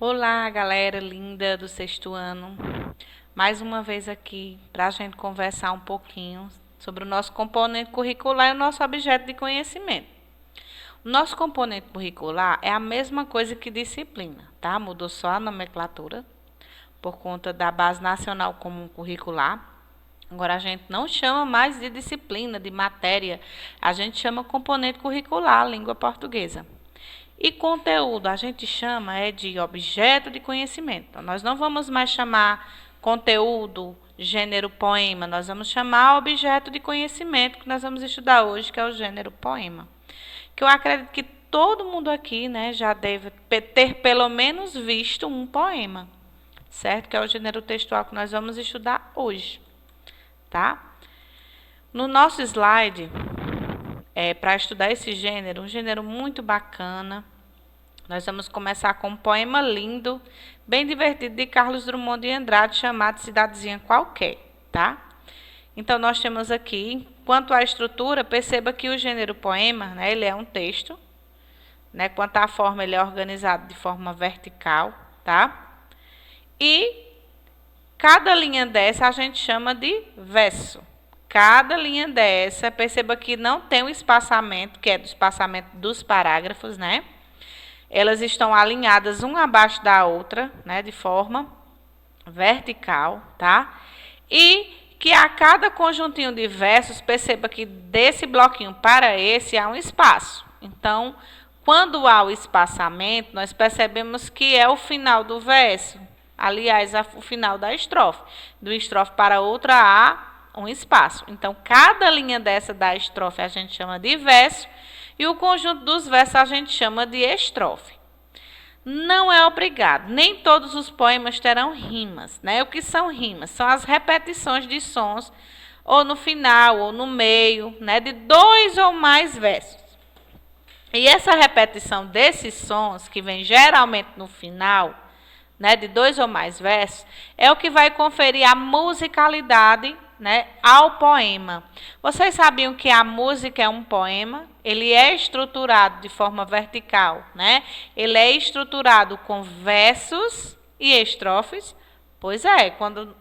Olá, galera linda do sexto ano. Mais uma vez aqui para a gente conversar um pouquinho sobre o nosso componente curricular e o nosso objeto de conhecimento. O nosso componente curricular é a mesma coisa que disciplina, tá? Mudou só a nomenclatura por conta da Base Nacional Comum Curricular. Agora a gente não chama mais de disciplina, de matéria, a gente chama componente curricular, língua portuguesa. E conteúdo, a gente chama de objeto de conhecimento. Então, nós não vamos mais chamar conteúdo, gênero poema, nós vamos chamar objeto de conhecimento que nós vamos estudar hoje, que é o gênero poema. Que eu acredito que todo mundo aqui, né, já deve ter pelo menos visto um poema, certo? Que é o gênero textual que nós vamos estudar hoje, tá? No nosso slide, para estudar esse gênero, um gênero muito bacana. Nós vamos começar com um poema lindo, bem divertido, de Carlos Drummond de Andrade, chamado Cidadezinha Qualquer, tá? Então, nós temos aqui, quanto à estrutura, perceba que o gênero poema, né, ele é um texto, né? Quanto à forma, ele é organizado de forma vertical, tá? E cada linha dessa a gente chama de verso. Cada linha dessa, perceba que não tem o espaçamento, que é do espaçamento dos parágrafos, né? Elas estão alinhadas uma abaixo da outra, né, de forma vertical, tá? E que a cada conjuntinho de versos, perceba que desse bloquinho para esse há um espaço. Então, quando há o espaçamento, nós percebemos que é o final do verso. Aliás, o final da estrofe. Do estrofe para outra há um espaço. Então, cada linha dessa da estrofe a gente chama de verso. E o conjunto dos versos a gente chama de estrofe. Não é obrigado, nem todos os poemas terão rimas, né? O que são rimas? São as repetições de sons, ou no final, ou no meio, né? De dois ou mais versos. E essa repetição desses sons, que vem geralmente no final, né? De dois ou mais versos, é o que vai conferir a musicalidade, né, ao poema. Vocês sabiam que a música é um poema? Ele é estruturado de forma vertical, né? Ele é estruturado com versos e estrofes. Pois é, quando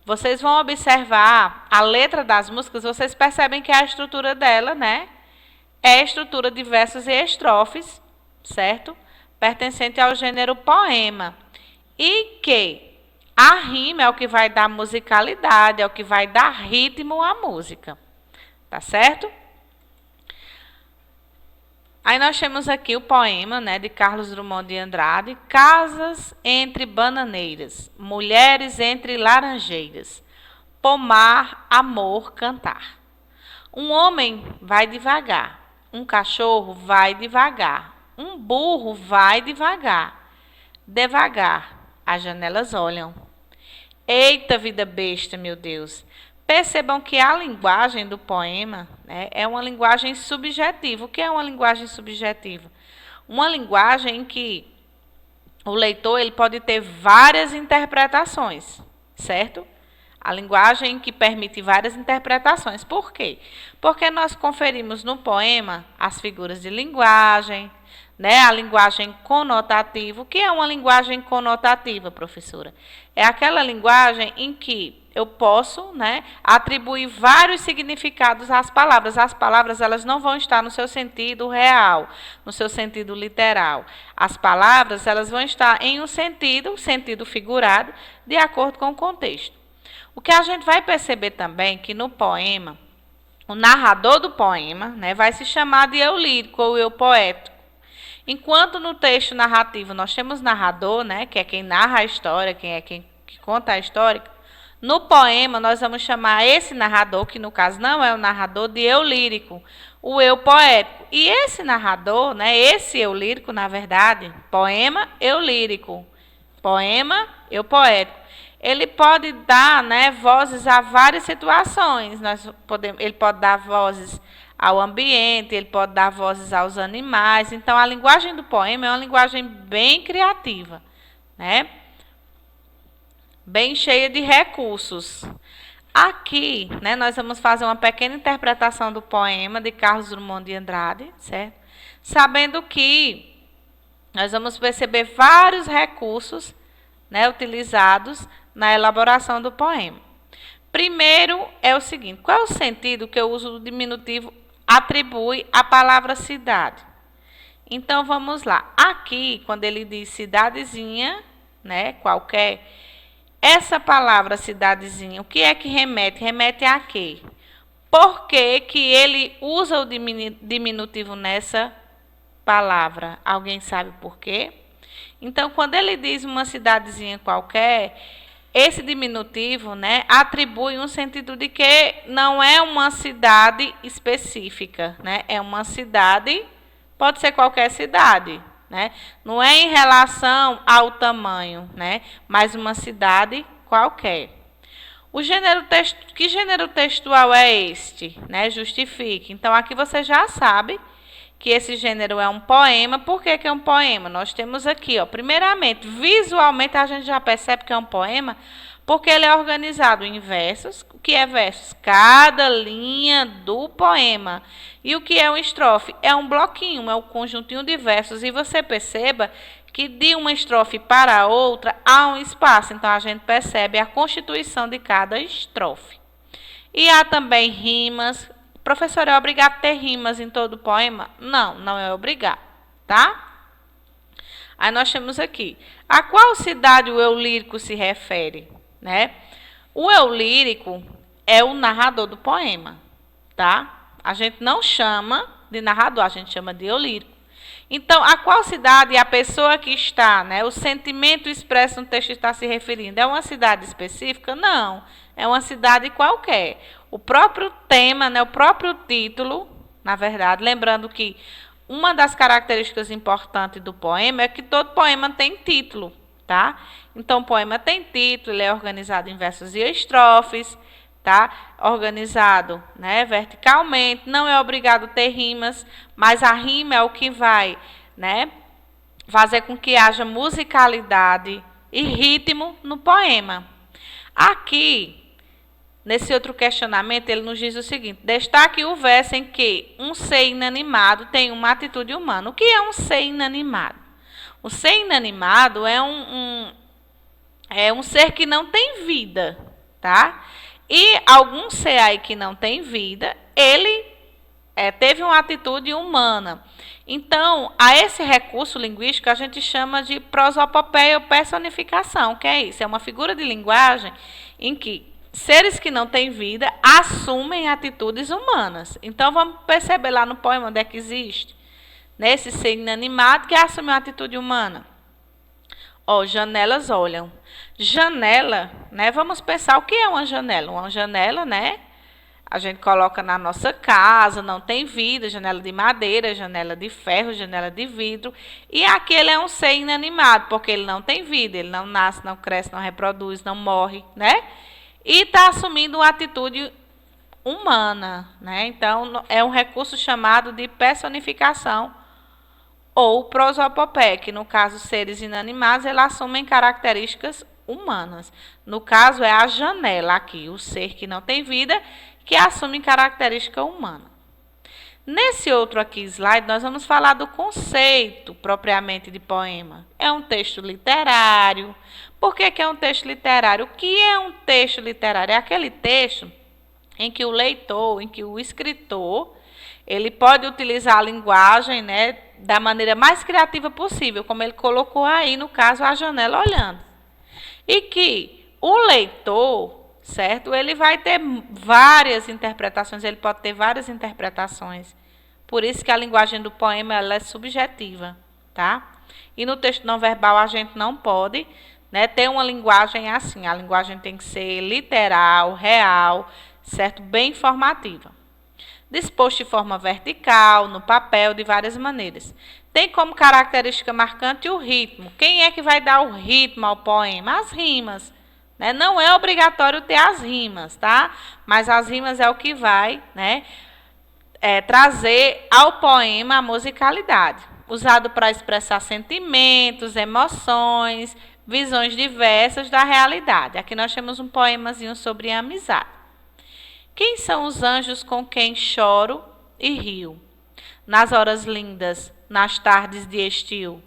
vocês vão observar a letra das músicas, vocês percebem que a estrutura dela, né, é a estrutura de versos e estrofes, certo? Pertencente ao gênero poema. E que a rima é o que vai dar musicalidade, é o que vai dar ritmo à música. Tá certo? Aí nós temos aqui o poema, né, de Carlos Drummond de Andrade. Casas entre bananeiras, mulheres entre laranjeiras, pomar, amor, cantar. Um homem vai devagar, um cachorro vai devagar, um burro vai devagar. Devagar, as janelas olham. Eita vida besta, meu Deus! Percebam que a linguagem do poema, né, é uma linguagem subjetiva. O que é uma linguagem subjetiva? Uma linguagem em que o leitor ele pode ter várias interpretações, certo? A linguagem que permite várias interpretações. Por quê? Porque nós conferimos no poema as figuras de linguagem, né, a linguagem conotativa. O que é uma linguagem conotativa, professora? É aquela linguagem em que eu posso, né, atribuir vários significados às palavras. As palavras elas não vão estar no seu sentido real, no seu sentido literal. As palavras elas vão estar em um sentido figurado, de acordo com o contexto. O que a gente vai perceber também que no poema, o narrador do poema, né, vai se chamar de eu lírico ou eu poético. Enquanto no texto narrativo nós temos narrador, né, que é quem narra a história, quem conta a história, no poema nós vamos chamar esse narrador, que no caso não é o narrador, de eu lírico, o eu poético. E esse narrador, né, esse eu lírico, na verdade, poema, eu lírico, poema, eu poético, ele pode dar, né, vozes a várias situações. Ele pode dar vozes ao ambiente, ele pode dar vozes aos animais. Então, a linguagem do poema é uma linguagem bem criativa, né? Bem cheia de recursos. Aqui, né, nós vamos fazer uma pequena interpretação do poema de Carlos Drummond de Andrade, certo? Sabendo que nós vamos perceber vários recursos, né, utilizados na elaboração do poema. Primeiro é o seguinte: qual é o sentido que o uso do diminutivo atribui à palavra cidade? Então vamos lá. Aqui, quando ele diz cidadezinha, né, qualquer, essa palavra cidadezinha, o que é que remete? Remete a quê? Por que que ele usa o diminutivo nessa palavra? Alguém sabe por quê? Então, quando ele diz uma cidadezinha qualquer, esse diminutivo, né, atribui um sentido de que não é uma cidade específica, né? É uma cidade, pode ser qualquer cidade, né? Não é em relação ao tamanho, né? Mas uma cidade qualquer. Que gênero textual é este? Né? Justifique. Então, aqui você já sabe que esse gênero é um poema. Por que que é um poema? Nós temos aqui, ó, primeiramente, visualmente a gente já percebe que é um poema, porque ele é organizado em versos. O que é versos? Cada linha do poema. E o que é uma estrofe? É um bloquinho, é um conjuntinho de versos. E você perceba que de uma estrofe para a outra há um espaço. Então, a gente percebe a constituição de cada estrofe. E há também rimas. Professor, é obrigado a ter rimas em todo o poema? Não, não é obrigado, tá? Aí nós temos aqui, a qual cidade o eu lírico se refere? Né? O eu lírico é o narrador do poema, tá? A gente não chama de narrador, a gente chama de eu lírico. Então, a qual cidade a pessoa que está, né, o sentimento expresso no texto está se referindo? É uma cidade específica? Não, é uma cidade qualquer. O próprio tema, né, o próprio título, na verdade, lembrando que uma das características importantes do poema é que todo poema tem título, tá? Então, o poema tem título, ele é organizado em versos e estrofes, tá? Organizado, né, verticalmente, não é obrigado a ter rimas, mas a rima é o que vai, né, fazer com que haja musicalidade e ritmo no poema. Aqui, nesse outro questionamento, ele nos diz o seguinte: destaque o verso em que um ser inanimado tem uma atitude humana. O que é um ser inanimado? O ser inanimado é um ser que não tem vida, tá? E algum ser aí que não tem vida, ele teve uma atitude humana. Então, a esse recurso linguístico a gente chama de prosopopeia ou personificação. O que é isso? É uma figura de linguagem em que seres que não têm vida assumem atitudes humanas. Então, vamos perceber lá no poema onde é que existe. Nesse ser inanimado que assume uma atitude humana. Ó, janelas olham. Janela, né? Vamos pensar o que é uma janela. Uma janela, né? A gente coloca na nossa casa, não tem vida, janela de madeira, janela de ferro, janela de vidro. E aquele é um ser inanimado, porque ele não tem vida, ele não nasce, não cresce, não reproduz, não morre, né? E está assumindo uma atitude humana, né? Então, é um recurso chamado de personificação ou prosopopeia, que no caso seres inanimados, eles assumem características humanas. No caso é a janela aqui, o ser que não tem vida, que assume característica humana. Nesse outro aqui slide, nós vamos falar do conceito propriamente de poema. É um texto literário. Por que é um texto literário? O que é um texto literário? É aquele texto em que o leitor, em que o escritor, ele pode utilizar a linguagem, né, da maneira mais criativa possível, como ele colocou aí, no caso, a janela olhando. E que o leitor, certo, ele vai ter várias interpretações, ele pode ter várias interpretações. Por isso que a linguagem do poema ela é subjetiva, tá? E no texto não verbal a gente não pode, né, ter uma linguagem assim. A linguagem tem que ser literal, real, certo, bem informativa. Disposto de forma vertical, no papel, de várias maneiras. Tem como característica marcante o ritmo. Quem é que vai dar o ritmo ao poema? As rimas. Né? Não é obrigatório ter as rimas, tá? Mas as rimas é o que vai, né, trazer ao poema a musicalidade. Usado para expressar sentimentos, emoções, visões diversas da realidade. Aqui nós temos um poemazinho sobre a amizade. Quem são os anjos com quem choro e rio? Nas horas lindas, nas tardes de estio.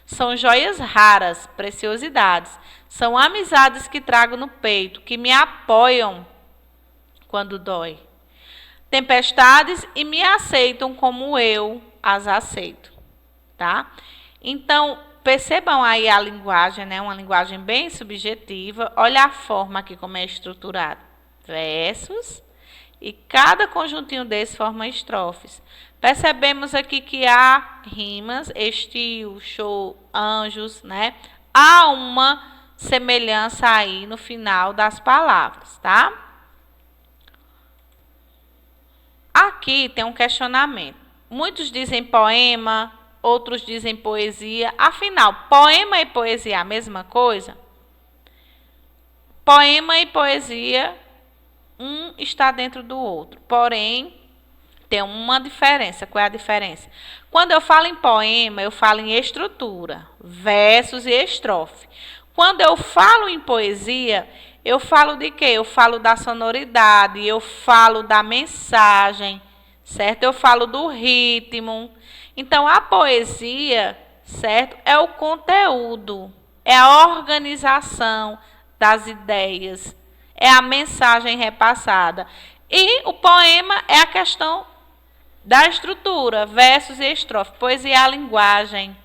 São joias raras, preciosidades. São amizades que trago no peito, que me apoiam quando dói. Tempestades e me aceitam como eu as aceito, tá? Então, percebam aí a linguagem, né? Uma linguagem bem subjetiva. Olha a forma aqui como é estruturado. Versos e cada conjuntinho desse forma estrofes. Percebemos aqui que há rimas, estio, show, anjos, né? Há uma semelhança aí no final das palavras, tá? Aqui tem um questionamento. Muitos dizem poema, outros dizem poesia. Afinal, poema e poesia é a mesma coisa? Poema e poesia, um está dentro do outro. Porém, tem uma diferença. Qual é a diferença? Quando eu falo em poema, eu falo em estrutura, versos e estrofe. Quando eu falo em poesia, eu falo de quê? Eu falo da sonoridade, eu falo da mensagem, certo? Eu falo do ritmo. Então, a poesia, certo? É o conteúdo, é a organização das ideias, é a mensagem repassada. E o poema é a questão da estrutura, versos e estrofe. Poesia é a linguagem,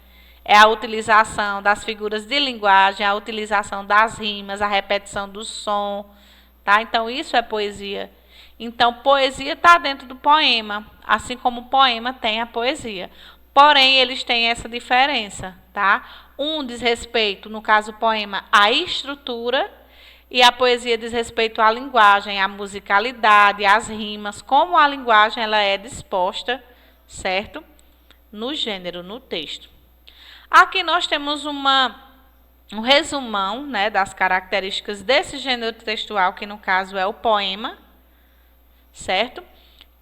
é a utilização das figuras de linguagem, a utilização das rimas, a repetição do som, tá? Então, isso é poesia. Então, poesia está dentro do poema, assim como o poema tem a poesia. Porém, eles têm essa diferença, tá? Um diz respeito, no caso, o poema, à estrutura, e a poesia diz respeito à linguagem, à musicalidade, às rimas, como a linguagem ela é disposta, certo? No gênero, no texto. Aqui nós temos um resumão, né, das características desse gênero textual, que no caso é o poema, certo?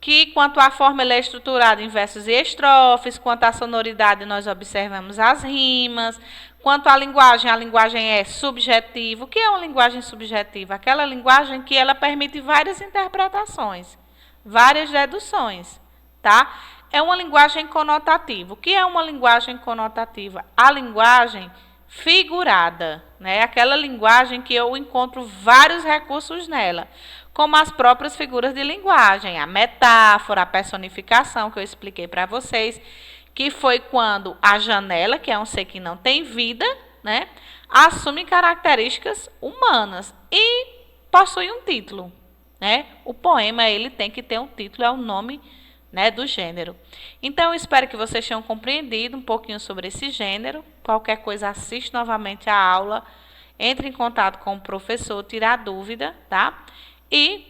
Que quanto à forma ele é estruturado em versos e estrofes, quanto à sonoridade nós observamos as rimas, quanto à linguagem, a linguagem é subjetiva. O que é uma linguagem subjetiva? Aquela linguagem que ela permite várias interpretações, várias deduções, tá? É uma linguagem conotativa. O que é uma linguagem conotativa? A linguagem figurada, né? Aquela linguagem que eu encontro vários recursos nela, como as próprias figuras de linguagem, a metáfora, a personificação que eu expliquei para vocês, que foi quando a janela, que é um ser que não tem vida, né, assume características humanas e possui um título, né? O poema ele tem que ter um título, é o nome, né, do gênero. Então, eu espero que vocês tenham compreendido um pouquinho sobre esse gênero. Qualquer coisa, assiste novamente a aula, entre em contato com o professor, tirar dúvida, tá? E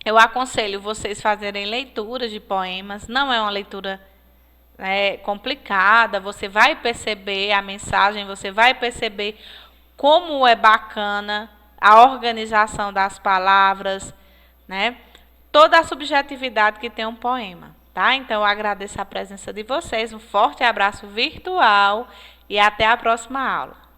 eu aconselho vocês fazerem leituras de poemas. Não é uma leitura complicada, você vai perceber a mensagem, você vai perceber como é bacana a organização das palavras, né? Toda a subjetividade que tem um poema, tá? Então, eu agradeço a presença de vocês, um forte abraço virtual e até a próxima aula.